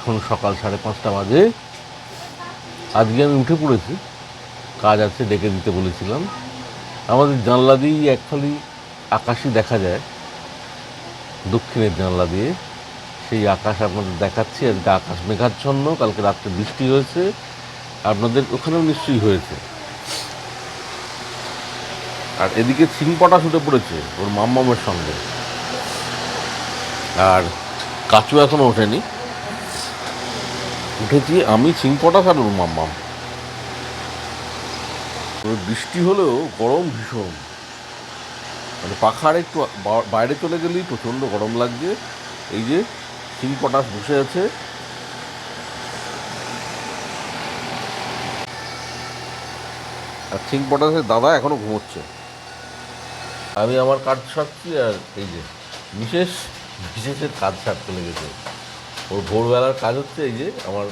এখন সকাল 5:30 বাজে। আজকে আমি উঠে পড়েছি, কাজ আছে, ডেকে দিতে বলেছিলাম। আমাদের জানলা দিয়েই একখালি আকাশই দেখা যায়, দক্ষিণের জানলা দিয়ে। সেই আকাশ আপনাদের দেখাচ্ছি। আজকে আকাশ মেঘাচ্ছন্ন, কালকে রাত্রে বৃষ্টি হয়েছে, আপনাদের ওখানেও নিশ্চয়ই হয়েছে। আর এদিকে সিংপটা শুটে পড়েছে ওর মাম্মামের সঙ্গে, আর কাচু এখনো ওঠেনি। উঠেছি আমি, সিংপটা আর ওর মাম্মাম। বৃষ্টি হলেও গরম ভীষণ, মানে পাখার একটু বাইরে চলে গেলেই প্রচণ্ড গরম লাগছে। এই যে সিংপটাস বসে আছে, আর সিংপটাসের দাদা এখনো ঘুমোচ্ছে। আমি আমার কাজ সারছি, আর এই যে বিশেষের কাজ সারতে লেগেছে। ওর ভোরবেলার কাজ হচ্ছে এই যে আমার,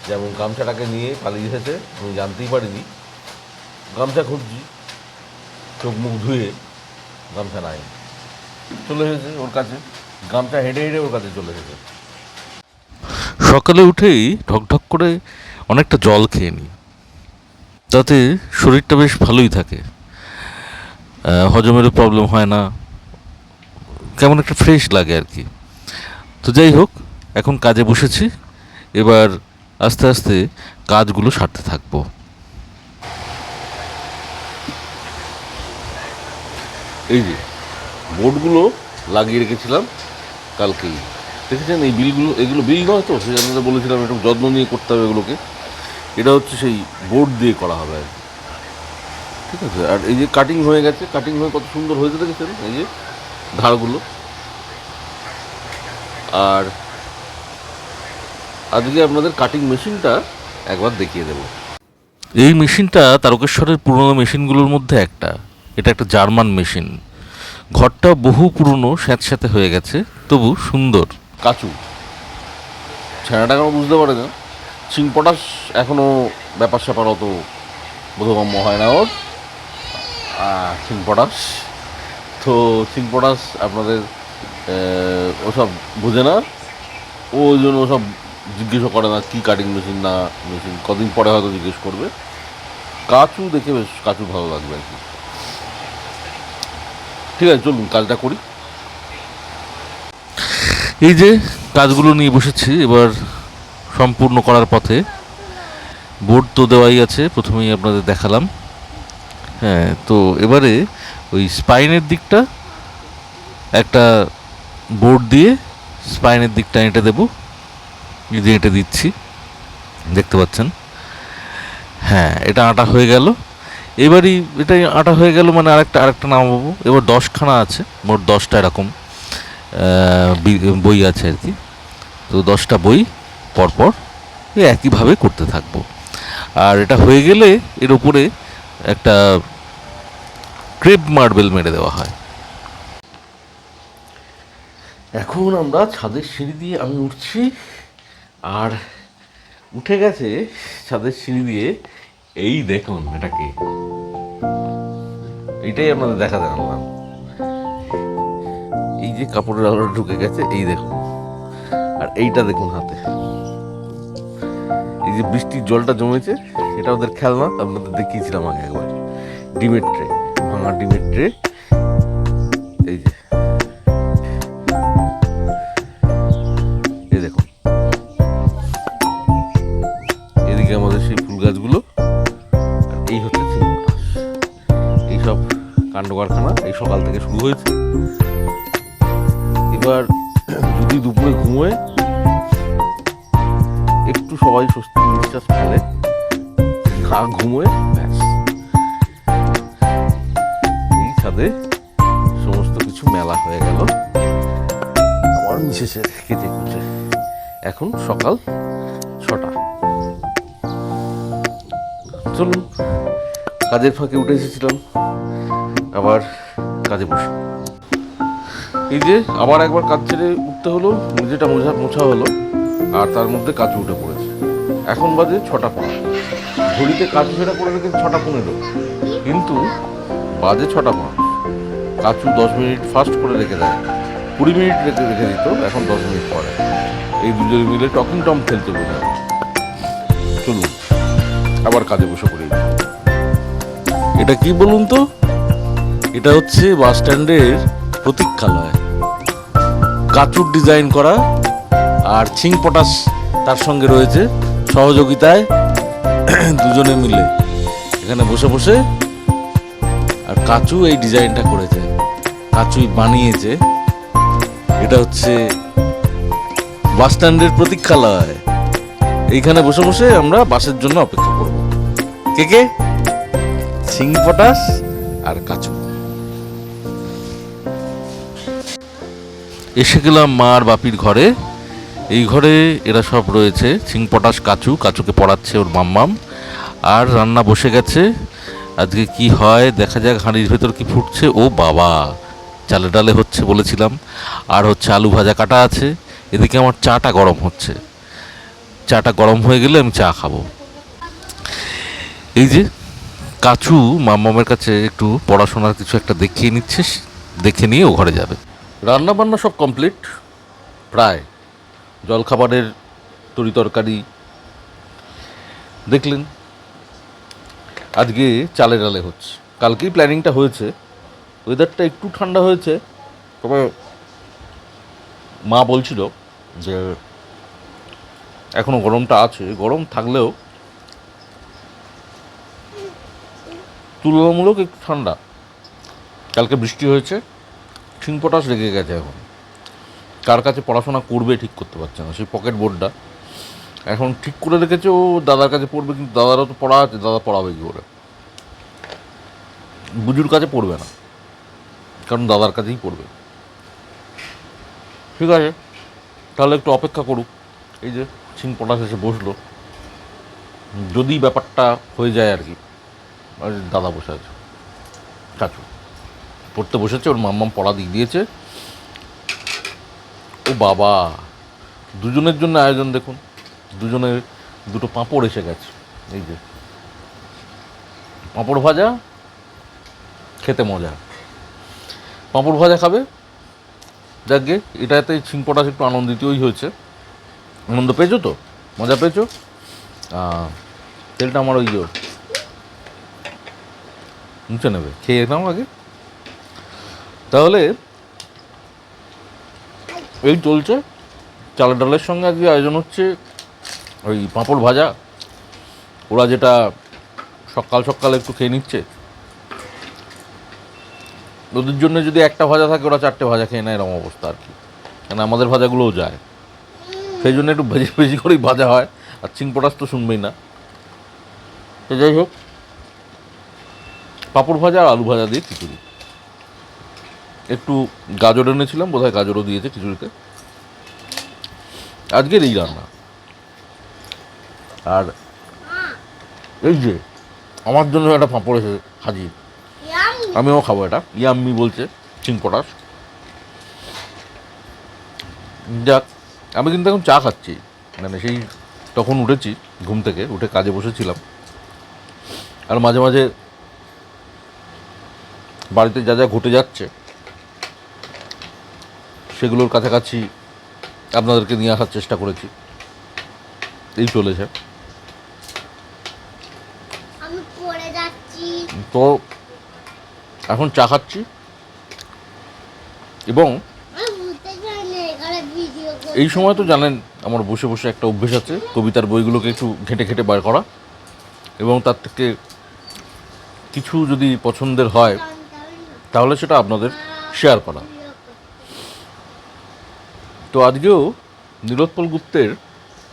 যেমন গামছাটাকে নিয়ে পালিয়ে এসেছে, আমি জানতেই পারিনি। গামছা খুঁজছি, চোখ মুখ ধুয়ে গামছা নাই, চলে এসেছে ওর কাছে। গামছা হেঁটে হেঁটে ওর কাছে চলে এসেছে। সকালে উঠেই ঢকঢক করে অনেকটা জল খেয়ে নিই, তাতে শরীরটা বেশ ভালোই থাকে, হজমেরও প্রবলেম হয় না, কেমন একটা ফ্রেশ লাগে আর কি। তো যাই হোক, এখন কাজে বসেছি, এবার আস্তে আস্তে কাজগুলো সারতে থাকবো। এই যে বোর্ডগুলো লাগিয়ে রেখেছিলাম কালকেই, দেখেছেন এই বিলগুলো, এগুলো বিল নয় তো, সেই আপনাদের বলেছিলাম একটু যত্ন নিয়ে করতে হবে এগুলোকে। এটা হচ্ছে সেই বোর্ড দিয়ে করা হবে আর কি, ঠিক আছে। আর এই যে কাটিং হয়ে গেছে, কাটিং হয়ে কত সুন্দর হয়েছে দেখেছেন, এই যে ধারগুলো। আর আজকে আপনাদের কাটিং মেশিনটা একবার দেখিয়ে দেব। এই মেশিনটা তারকেশ্বরের পুরনো মেশিনগুলোর মধ্যে একটা। এটা একটা জার্মান মেশিন। ঘরটা বহু পুরনো, স্যাঁতস্যাঁতে হয়ে গেছে, তবু সুন্দর। কাচু ছেঁড়াটা কেন বুঝতে পারে না। সিংপটাস এখনও ব্যাপার স্যাপার অত বোধগম্য হয় না ওর। সিংপটাস তো সিংপটাস আপনাদের ওসব বোঝে না, ও ওই জন্য ওসব জিজ্ঞেসও করে না কী কাটিং মেশিন না মেশিন, কদিন পরে হয়তো জিজ্ঞেস করবে। কাচু দেখে বেশ কাচু ভালো লাগবে আর কি। ঠিক আছে, চলুন কাজটা করি। এই যে কাজগুলো নিয়ে বসেছি, এবার সম্পূর্ণ করার পথে। বোর্ড তো দেওয়াই আছে, প্রথমেই আপনাদের দেখালাম। হ্যাঁ, তো এবারে ওই স্পাইনের দিকটা একটা বোর্ড দিয়ে স্পাইনের দিকটা এঁটে দেবো, এই যে এঁটে দিচ্ছি, দেখতে পাচ্ছেন। হ্যাঁ, এটা আটা হয়ে গেল। এবারই এটা আটা হয়ে গেল মানে আরেকটা নামাবো। এবার 10খানা আছে, মোট 10টা এরকম বই আছে আর কি। তো 10টা বই পরপর একইভাবে করতে থাকবো। আর এটা হয়ে গেলে এর উপরে একটা ক্রেপ মার্বেল মেরে দেওয়া হয়। এখন আমরা ছাদের সিঁড়ি দিয়ে আমি উঠছি, আর উঠে গেছে ছাদের সিঁড়ি দিয়ে। এই দেখুন এটাকে, এইটাই আপনাদের দেখাতে আনলাম। এই যে কাপড়ের আলোটা ঢুকে গেছে, এই দেখুন। আর এইটা দেখুন হাতে, এই যে বৃষ্টির জলটা জমেছে, এটা ওদের খেলনা, আপনাদের দেখিয়েছিলাম আগে একবার। ডিমের ট্রে, ভাঙা ডিমের ট্রে। এই যে এই দেখুন, এদিকে আমাদের সেই ফুল গাছগুলো, আর এই হচ্ছে এইসব কাণ্ড কারখানা এই সকাল থেকে শুরু হয়েছে। এবার যদি দুপুরে ঘুমোয় একটু সবাই স্বস্তি নিঃশ্বাস ফেলে, না ঘুমোয় ব্যাস, এই ছাদে সমস্ত কিছু মেলা হয়ে গেল আমার মিসেসের কেটে কুচে। এখন সকাল 6টা। চলুন, কাজের ফাঁকে উঠে এসেছিলাম, আবার কাজে বসে। এই যে আবার একবার কাজ ছেড়ে উঠতে হলো, নিজেটা মোছা হলো, আর তার মধ্যে কাজু উঠে পড়েছে। এখন বাজে 6টা 5। ঘড়িতে কাজু সেটা করে রেখেছে 6টা 15, কিন্তু বাজে 6টা 5। কাচু 10 মিনিট ফাস্ট করে রেখে দেয়, 20 মিনিট রেখে দিত, এখন 10 মিনিট পরে। এই দুজনে মিলে টকিং টম খেলতে বোঝায়। চলুন আবার কাজে বসে পড়ি। এটা কি বলুন তো? এটা হচ্ছে বাস স্ট্যান্ডের প্রতীক্ষালয়। কাচুর ডিজাইন করা, আর ছিং পটাশ তার সঙ্গে রয়েছে সহযোগিতায়। দুজনে মিলে এখানে বসে বসে, আর কাচু এই ডিজাইনটা করেছে, কাচুই বানিয়েছে। এটা হচ্ছে বাস স্ট্যান্ডের প্রতীক্ষালয়। এইখানে বসে বসে আমরা বাসের জন্য অপেক্ষা করব। কে কে? ছিং পটাশ আর কাচু। এসে গেলাম মা আর বাপির ঘরে। এই ঘরে এরা সব রয়েছে, ছিং পটাশ, কাচু। কাচুকে পড়াচ্ছে ওর মাম্মাম। আর রান্না বসে গেছে। আজকে কি হয় দেখা যাক। হাঁড়ির ভেতর কি ফুটছে? ও বাবা, চালে ডালে হচ্ছে বলেছিলাম। আর হচ্ছে আলু ভাজা কাটা আছে। এদিকে আমার চাটা গরম হচ্ছে। চাটা গরম হয়ে গেলে আমি চা খাবো। এই যে কাচু মাম্মামের কাছে একটু পড়াশোনার কিছু একটা দেখিয়ে নিচ্ছে, দেখে নিয়ে ও ঘরে যাবে। রান্না বান্না সব কমপ্লিট প্রায়। জলখাবারের তরি তরকারি দেখলেন। আজকে চালে ডালে হচ্ছে। কালকেই প্ল্যানিংটা হয়েছে। ওয়েদারটা একটু ঠান্ডা হয়েছে, তবে মা বলছিল যে এখনও গরমটা আছে। গরম থাকলেও তুলনামূলক একটু ঠান্ডা। কালকে বৃষ্টি হয়েছে, ছিং পটাশ লেগে গেছে। এখন কার কাছে পড়াশোনা করবে ঠিক করতে পারছে না। সেই পকেট বোর্ডটা এখন ঠিক করে রেখেছে, ও দাদার কাছে পড়বে। কিন্তু দাদারও তো পড়া আছে, দাদা পড়াবে কী করে? বুজুর কাছে পড়বে না, কারণ দাদার কাছেই পড়বে। ঠিক আছে, তাহলে একটু অপেক্ষা করুক। এই যে ছিং পটাশ এসে বসলো, যদি ব্যাপারটা হয়ে যায় আর কি। আর দাদা বসে আছে, কাচু পড়তে বসেছে, ওর মাম্মাম পড়া দিয়ে দিয়েছে। ও বাবা, দুজনের জন্য আয়োজন দেখুন। দুজনের দুটো পাঁপড় এসে গেছে। এই যে পাঁপড় ভাজা, খেতে মজা। পাঁপড় ভাজা খাবে। যাকে এটাতে ছিং পটাশ একটু আনন্দিতই হয়েছে। আনন্দ পেয়েছো তো? মজা পেয়েছো? তেলটা আমার ওই জোর মুছে নেবে, খেয়ে নাও আগে। তাহলে এই চলছে। চালের ডালের সঙ্গে আজকে আয়োজন হচ্ছে ওই পাঁপড় ভাজা। ওরা যেটা সকাল সকাল একটু খেয়ে নিচ্ছে, ওদের জন্য যদি একটা ভাজা থাকে ওরা 4টে ভাজা খেয়ে নেয়, এরকম অবস্থা আর কি। কেন আমাদের ভাজাগুলোও যায়, সেই জন্য একটু বেশি বেশি করেই ভাজা হয়। আর ছিং পটাশ তো শুনবেই না। তো যাই হোক, পাঁপড় ভাজা আর আলু ভাজা দিয়ে খিচুড়ি। একটু গাজর এনেছিলাম, বোধহয় গাজরও দিয়েছে খিচুড়িতে। আজকের এই রান্না। আর এই যে আমার জন্য একটা পাঁপড় এসে হাজির, আমিও খাবো এটা। ইয়াম্মি বলছে ছিং পটাশ। যাক, আমি কিন্তু এখন চা খাচ্ছি। মানে সেই তখন উঠেছি ঘুম থেকে, উঠে কাজে বসেছিলাম। আর মাঝে মাঝে বাড়িতে যা যা ঘটে যাচ্ছে সেগুলোর কাছাকাছি আপনাদেরকে নিয়ে আসার চেষ্টা করেছি। এই চলেছে। তো এখন চা খাচ্ছি, এবং এই সময় তো জানেন আমার বসে বসে একটা অভ্যেস আছে, কবিতার বইগুলোকে একটু ঘেঁটে ঘেঁটে বার করা, এবং তার থেকে কিছু যদি পছন্দের হয় তাহলে সেটা আপনাদের শেয়ার করা। তো আজকেও নীলোৎপল গুপ্তের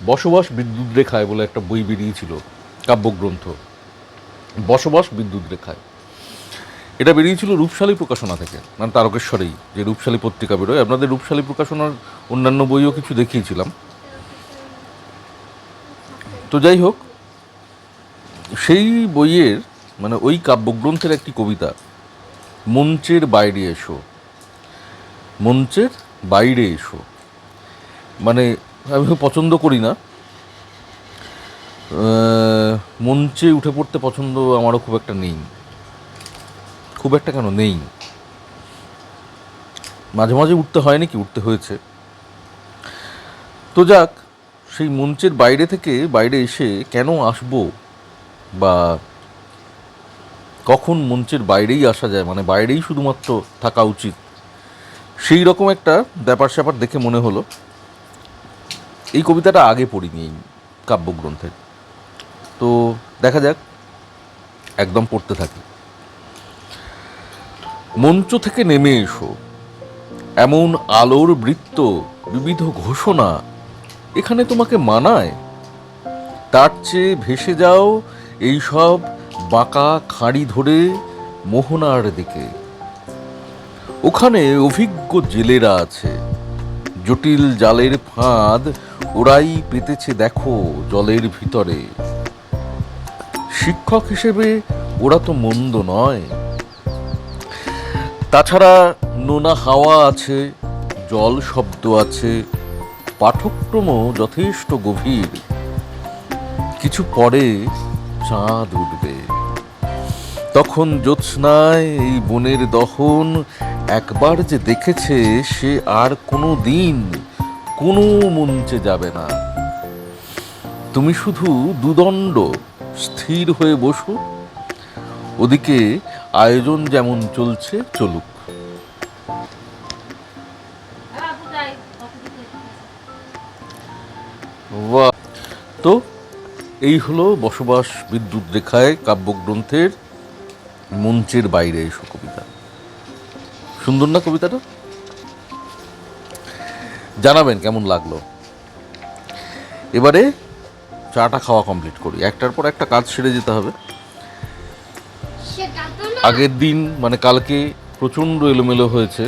বসবাস বিদ্যুৎ রেখায় বলে একটা বই বেরিয়েছিল, কাব্যগ্রন্থ, বসবাস বিদ্যুৎ রেখায়। এটা বেরিয়েছিল রূপশালী প্রকাশনা থেকে, মানে তারকেশ্বরেই যে রূপশালী পত্রিকা বেরোয়। আপনাদের রূপশালী প্রকাশনার অন্যান্য বইও কিছু দেখিয়েছিলাম। তো যাই হোক, সেই বইয়ের মানে ওই কাব্যগ্রন্থের একটি কবিতা, মঞ্চের বাইরে এসো। মঞ্চের বাইরে এসো, মানে আমি পছন্দ করি না। মঞ্চে উঠে পড়তে পছন্দ আমারও খুব একটা নেই। খুব একটা কেন নেই, মাঝে মাঝে উঠতে হয় নাকি, উঠতে হয়েছে। তো যাক, সেই মঞ্চের বাইরে থেকে বাইরে এসে কেন আসবো, বা কখন মঞ্চের বাইরেই আসা যায়, মানে বাইরেই শুধুমাত্র থাকা উচিত, সেই রকম একটা ব্যাপার স্যাপার দেখে মনে হলো এই কবিতাটা আগে পড়িনি এই কাব্যগ্রন্থের। তো দেখা যাক, একদম পড়তে থাকি। মঞ্চ থেকে নেমে এসো, এমন আলোর বৃত্ত, বিবিধ ঘোষণা এখানে তোমাকে মানায়? তার চেয়ে ভেসে যাও এই সব বাঁকা খাঁড়ি ধরে মোহনার দিকে। ওখানে অভিজ্ঞ জেলেরা আছে, জটিল জালের ফাঁদ ওরাই পেতেছে দেখো জলের ভিতরে। শিক্ষক হিসেবে ওরা তো মন্দ নয়, তাছাড়া নোনা হাওয়া আছে, জল শব্দ আছে, পাঠক্রমও যথেষ্ট গভীর। কিছু পরে চাঁদ উঠবে, তখন জ্যোৎস্নায় এই বনের দহন একবার যে দেখেছে সে আর কোনো দিন কোনো মঞ্চে যাবে না। তুমি শুধু দুদণ্ড স্থির হয়ে বসো, ওদিকে আয়োজন যেমন চলছে চলুক। তো এই হলো বসবাস বিদ্যুৎ রেখায় কাব্যগ্রন্থের মঞ্চের বাইরে এসো কবিতা। সুন্দর না কবিতাটা? জানাবেন কেমন লাগলো। এবারে চাটা খাওয়া কমপ্লিট করি, একটার পর একটা কাজ সেরে যেতে হবে। আগের দিন মানে কালকে প্রচণ্ড এলোমেলো হয়েছে,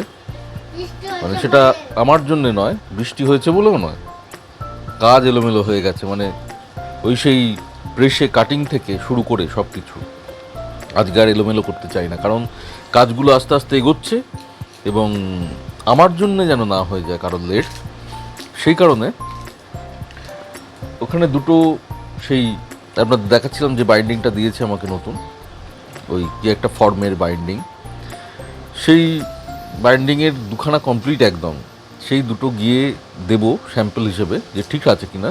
মানে সেটা আমার জন্যে নয়, বৃষ্টি হয়েছে বলেও নয়, কাজ এলোমেলো হয়ে গেছে। মানে ওই সেই প্রেসে কাটিং থেকে শুরু করে সব কিছু আজকে আর এলোমেলো করতে চাই না, কারণ কাজগুলো আস্তে আস্তে এগোচ্ছে এবং আমার জন্য যেন না হয়ে যায় কারণ লেট। সেই কারণে ওখানে দুটো সেই আপনার দেখাচ্ছিলাম যে বাইন্ডিংটা দিয়েছে আমাকে নতুন, ওই কি একটা ফর্মের বাইন্ডিং, সেই বাইন্ডিংয়ের দুখানা কমপ্লিট একদম, সেই দুটো গিয়ে দেব স্যাম্পল হিসেবে যে ঠিক আছে কিনা,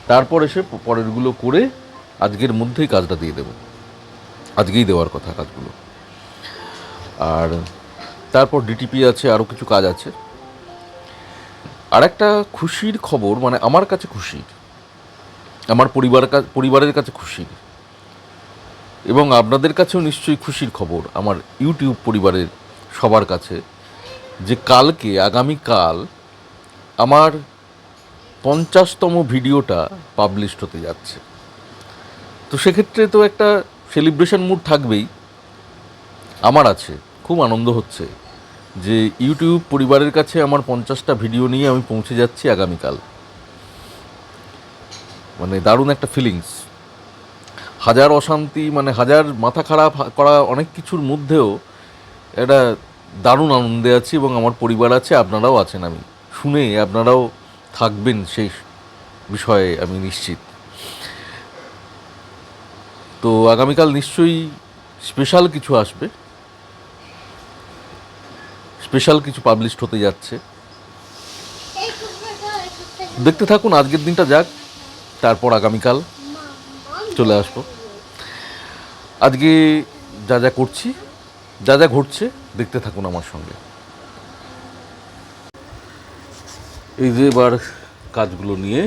তারপর এসে পরেরগুলো করে আজকের মধ্যেই কাজটা দিয়ে দেব, আজকেই দেওয়ার কথা কাজগুলো। আর তারপর ডিটিপি আছে, আরও কিছু কাজ আছে। আর একটা খুশির খবর, মানে আমার কাছে খুশির, আমার পরিবারের কাছে খুশির, এবং আপনাদের কাছেও নিশ্চয়ই খুশির খবর আমার ইউটিউব পরিবারের সবার কাছে, যে কালকে আগামীকাল আমার 50তম ভিডিওটা পাবলিশড হতে যাচ্ছে। তো সেক্ষেত্রে তো একটা সেলিব্রেশন মুড থাকবেই, আমার আছে। খুব আনন্দ হচ্ছে যে ইউটিউব পরিবারের কাছে আমার 50টা ভিডিও নিয়ে আমি পৌঁছে যাচ্ছি আগামীকাল। মানে দারুণ একটা ফিলিংস। হাজার অশান্তি, মানে হাজার মাথা খারাপ করা অনেক কিছুর মধ্যেও একটা দারুণ আনন্দে আছি, এবং আমার পরিবার আছে, আপনারাও আছেন, আমি শুনে আপনারাও থাকবেন সেই বিষয়ে আমি নিশ্চিত। তো আগামীকাল নিশ্চয়ই স্পেশাল কিছু আসবে, স্পেশাল কিছু পাবলিশড হতে যাচ্ছে, দেখতে থাকুন। আজকের দিনটা যাক, তারপর আগামীকাল চলে আসবো। আজকে যা যা করছি, যা যা ঘটছে দেখতে থাকুন আমার সঙ্গে। এই যে এবার কাজগুলো নিয়ে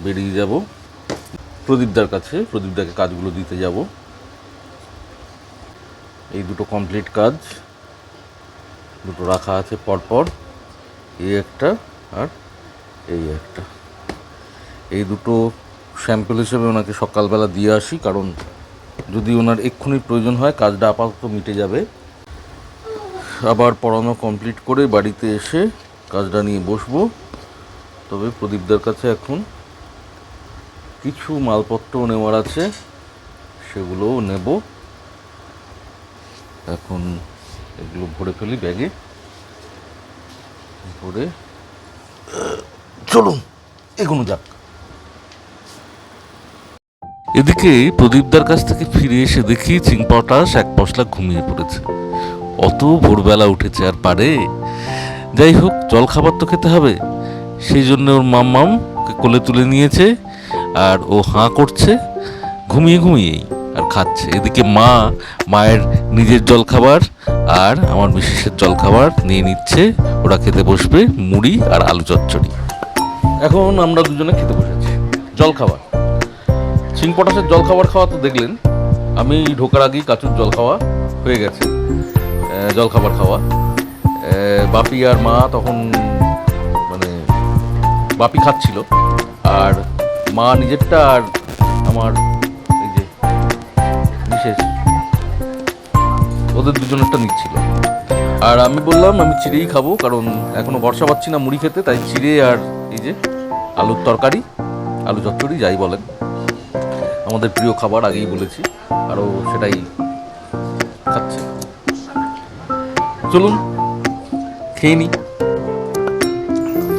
বেরিয়ে যাব প্রদীপদার কাছে, প্রদীপদাকে কাজগুলো দিতে যাব। এই দুটো কমপ্লিট কাজ, দুটো রাখা আছে পরপর, এই একটা আর এই একটা। এই দুটো স্যাম্পল হিসেবে ওনাকে সকালবেলা দিয়ে আসি, কারণ যদি ওনার এক্ষুনি প্রয়োজন হয় কাজটা আপাতত মিটে যাবে। আবার পড়ানো কমপ্লিট করে বাড়িতে এসে কাজটা নিয়ে বসবো। তবে প্রদীপদার কাছে এখন কিছু মালপত্রও নেওয়ার আছে, সেগুলোও নেব। এখন এগুলো ভরে ফেলি ব্যাগে, ভরে চলুন এগোনো যাক। এদিকে প্রদীপদার কাছ থেকে ফিরে এসে দেখি চিংপটাস এক পশলা ঘুমিয়ে পড়েছে। অত ভোরবেলা উঠেছে আর পারে? যাই হোক, জল খাবার তো খেতে হবে, সেই জন্য ওর মাম্মামকে কোলে তুলে নিয়েছে, আর ও হাঁ করছে ঘুমিয়ে ঘুমিয়েই আর খাচ্ছে। এদিকে মায়ের নিজের জলখাবার আর আমার মিসেসের জলখাবার নিয়ে নিচ্ছে। ওরা খেতে বসবে মুড়ি আর আলু চচ্চড়ি। এখন আমরা দুজনে খেতে বসেছি জলখাবার। চিং পটাশের জলখাবার খাওয়া তো দেখলেন, আমি ঢোকার আগেই কাচুর জল খাওয়া হয়ে গেছে। জলখাবার খাওয়া বাপি আর মা তখন মানে বাপি খাচ্ছিল, আর মা নিজেরটা আর আমার এই যে বিশেষ ওদের দুজনেরটা নিচ্ছিল। আর আমি বললাম আমি চিড়েই খাবো, কারণ এখনো ভরসা পাচ্ছি না মুড়ি খেতে, তাই চিড়ে আর এই যে আলুর তরকারি, আলু চচ্চড়ি যাই বলেন, আমাদের প্রিয় খাবার আগেই বলেছি, আরও সেটাই খাচ্ছে। চলুন খেয়ে নিই,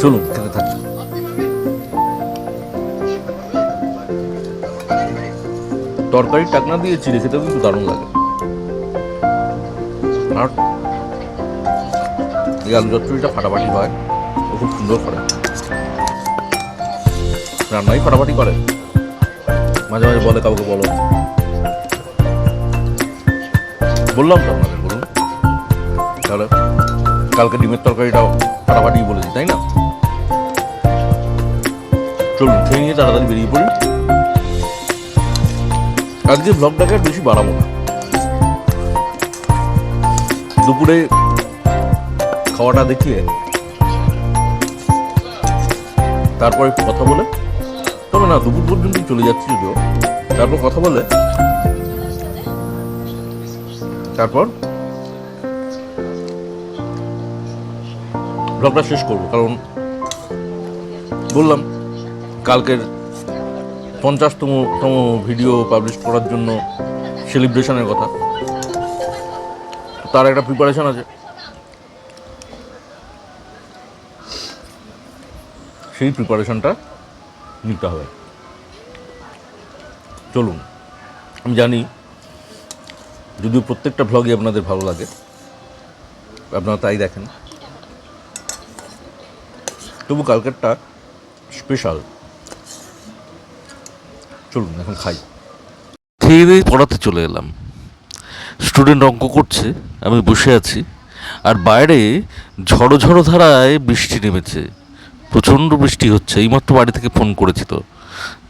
চলুন খেতে থাকি। তরকারির টাকনা দিয়ে চিড়ে খেতেও কিন্তু দারুণ লাগে। আর এই আলু চচ্চড়িটা ফাটাফাটি হয়, ও খুব সুন্দর করে রান্নাই ফাটাফাটি করে। মাঝে মাঝে বলে কাউকে বলো, বললাম তো আপনাদের, বলুন তাহলে কালকে ডিমের তরকারিটাও ফাটাফাটি বলেছি, তাই না? চলুন খেয়ে নিয়ে তাড়াতাড়ি বেরিয়ে পড়ি। আজকে ব্লগটাকে আর বেশি বাড়াবো না। দুপুরে খাওয়াটা দেখিয়ে তারপর একটু কথা বলে, তবে না দুপুর পর্যন্ত চলে যাচ্ছি যদিও, তারপর কথা বলে তারপর ব্লগটা শেষ করবো। কারণ বললাম কালকের 50তম ভিডিও পাবলিশ করার জন্য সেলিব্রেশনের কথা, তার একটা প্রিপারেশন আছে, সেই প্রিপারেশনটা নিতে হবে। চলুন, আমি জানি যদিও প্রত্যেকটা ভ্লগই আপনাদের ভালো লাগে, আপনারা তাই দেখেন, তবু কালকেরটা স্পেশাল। চলুন এখন খাই। খেয়ে দিয়ে পড়াতে চলে এলাম। স্টুডেন্ট অঙ্ক করছে, আমি বসে আছি, আর বাইরে ঝড়ো ঝড়ো ধারায় বৃষ্টি নেমেছে, প্রচণ্ড বৃষ্টি হচ্ছে। এইমাত্র বাড়ি থেকে ফোন করেছি তো,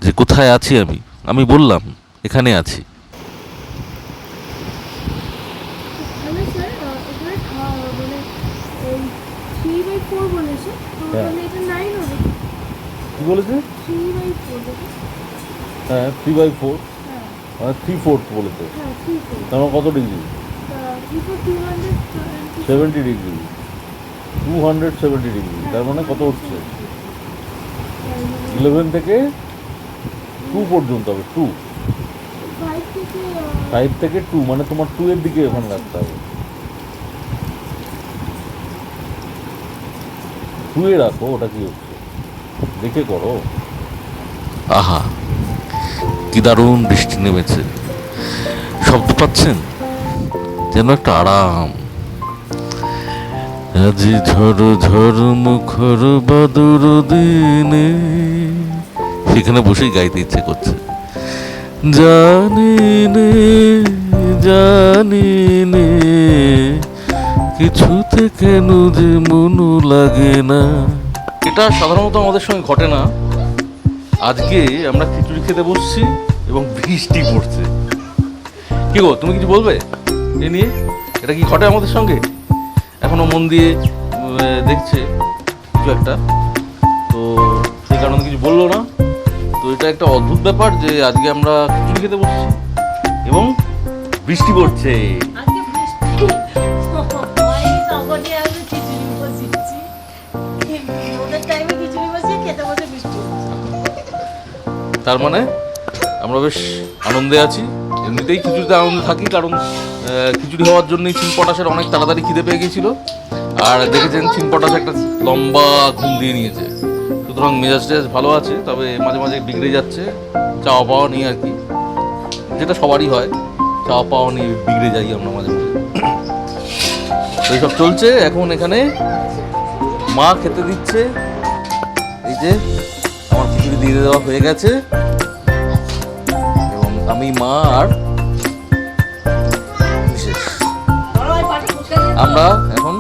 যে কোথায় আছি আমি বললাম এখানে আছি। কি বলেছে? হ্যাঁ 3/4, মানে 3/4 বলেছে। তার কত ডিগ্রি? 70 degree, 270 degree. তার মানে কত হচ্ছে? 11 থেকে 2 পর্যন্ত হবে। 2, 5 থেকে 2, মানে তোমার 2 এর দিকে ওখানে রাখতে হবে। 2 এ রাখো, ওটা কি হচ্ছে দেখে করো। আহা, কি দারুণ বৃষ্টি নেমেছে, শব্দ পাচ্ছেন? যেন একটা আরাম। আজি ঝড় ঝড় মুখর বাদুর দিনে, সেখানে বসেই গাইতে ইচ্ছে করছে। জানি নে কিছুতে কেন যে মনু লাগে না। এটা সাধারণত আমাদের সঙ্গে ঘটে না। আজকে আমরা খিচুড়ি খেতে বসছি এবং বৃষ্টি পড়ছে। কি গো, তুমি কিছু বলবে এ নিয়ে? এটা কি ঘটে আমাদের সঙ্গে? এখনো মন দিয়ে দেখছে কিছু একটা, তো সেই কারণে কিছু বললো না। তো এটা একটা অদ্ভুত ব্যাপার যে আজকে আমরা খিচুড়ি খেতে বসছি এবং বৃষ্টি পড়ছে। তার মানে আমরা বেশ আনন্দে আছি। এমনিতেই খিচুড়িতে আনন্দে থাকি, কারণ খিচুড়ি হওয়ার জন্যই চিন পটাশের অনেক তাড়াতাড়ি খিদে পেয়ে গেছিলো। আর দেখেছেন চিন পটাশ একটা লম্বা ঘুম দিয়ে নিয়েছে, সুতরাং মেজাজ টেজাজ ভালো আছে, তবে মাঝে মাঝে বিগড়ে যাচ্ছে চাওয়া পাওয়া নিয়ে আর কি, যেটা সবারই হয়, চাওয়া পাওয়া নিয়ে বিগড়ে যাই আমরা মাঝে মাঝে। তো এইসব চলছে। এখন এখানে মা খেতে দিচ্ছে যে আমার খিচুড়ি দিয়ে দেওয়া হয়ে গেছে এবং আমি মা আর বিশেষ আমরা এখন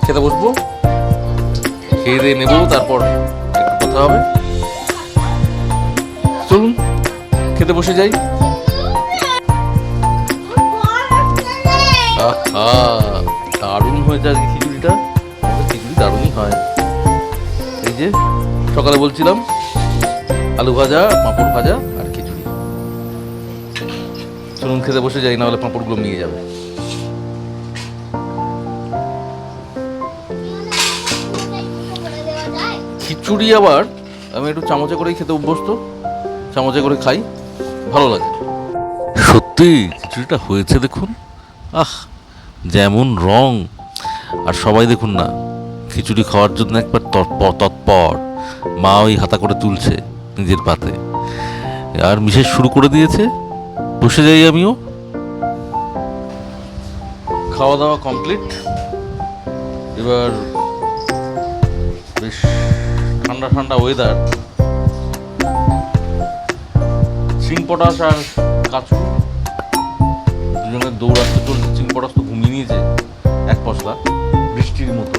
খেতে বসবো, খেয়ে দিয়ে নেবো, তারপর একটু কথা হবে। চলুন খেতে বসে যাই। আহা, দারুণ হয়েছে আজকে খিচুড়িটা। আমাদের খিচুড়ি দারুণই হয়। এই যে সকালে বলছিলাম আলু ভাজা, পাঁপড় ভাজা আর খিচুড়ি। চলুন খেতে বসে যাই, না হলে পাঁপড়গুলো নিয়ে যাবে। খিচুড়ি আবার আমি একটু চামচে করেই খেতে অভ্যস্ত, চামচে করে খাই, ভালো লাগে। সত্যি খিচুড়িটা হয়েছে দেখুন, আহ যেমন রং। আর সবাই দেখুন না, খিচুড়ি খাওয়ার জন্য একবার তৎপর। মা ওই হাতা করে তুলছে নিজের পাতে, আর মিশেষ শুরু করে দিয়েছে। বসে যাই আমিও। খাওয়া দাওয়া কমপ্লিট। এবার বেশ ঠান্ডা ঠান্ডা ওয়েদার, চিং পটাশ আর কাচু দুজনের দৌড়াতে চলছে। চিং পটাশ তো ঘুমিয়ে নিয়েছে এক পশলা, বৃষ্টির মতো।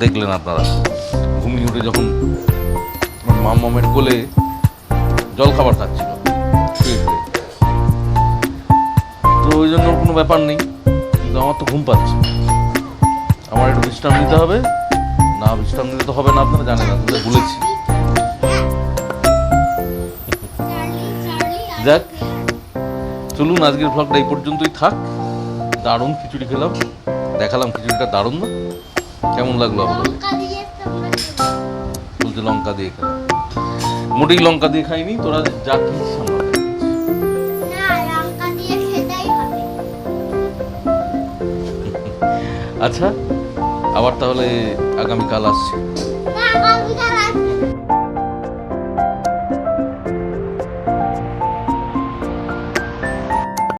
দেখলেন আপনারা, ঘুমিয়ে উঠে যখন মামের কোলে জল খাবার খাচ্ছিল শুয়ে শুয়ে। তো ওই জন্য কোনো ব্যাপার নেই, কিন্তু আমার তো ঘুম পাচ্ছে। আমার একটু বিশ্রাম নিতে হবে। না বিশ্রাম নিতে তো হবে না, আপনারা জানেন, আপনাদের বলেছি। যাক, চলুন আজকের ভ্লগটা এই পর্যন্তই থাক। দারুণ খিচুড়ি খেলাম, দেখালাম খিচুড়িটা দারুণ না? কেমন লাগলো আপনাদের? বলতে লঙ্কা দিয়ে খেলাম, মোটেই লঙ্কা দিয়ে খাইনি। তোরা যা খেয়েছিস আমরা আচ্ছা, আবার তাহলে আগামীকাল আসছি।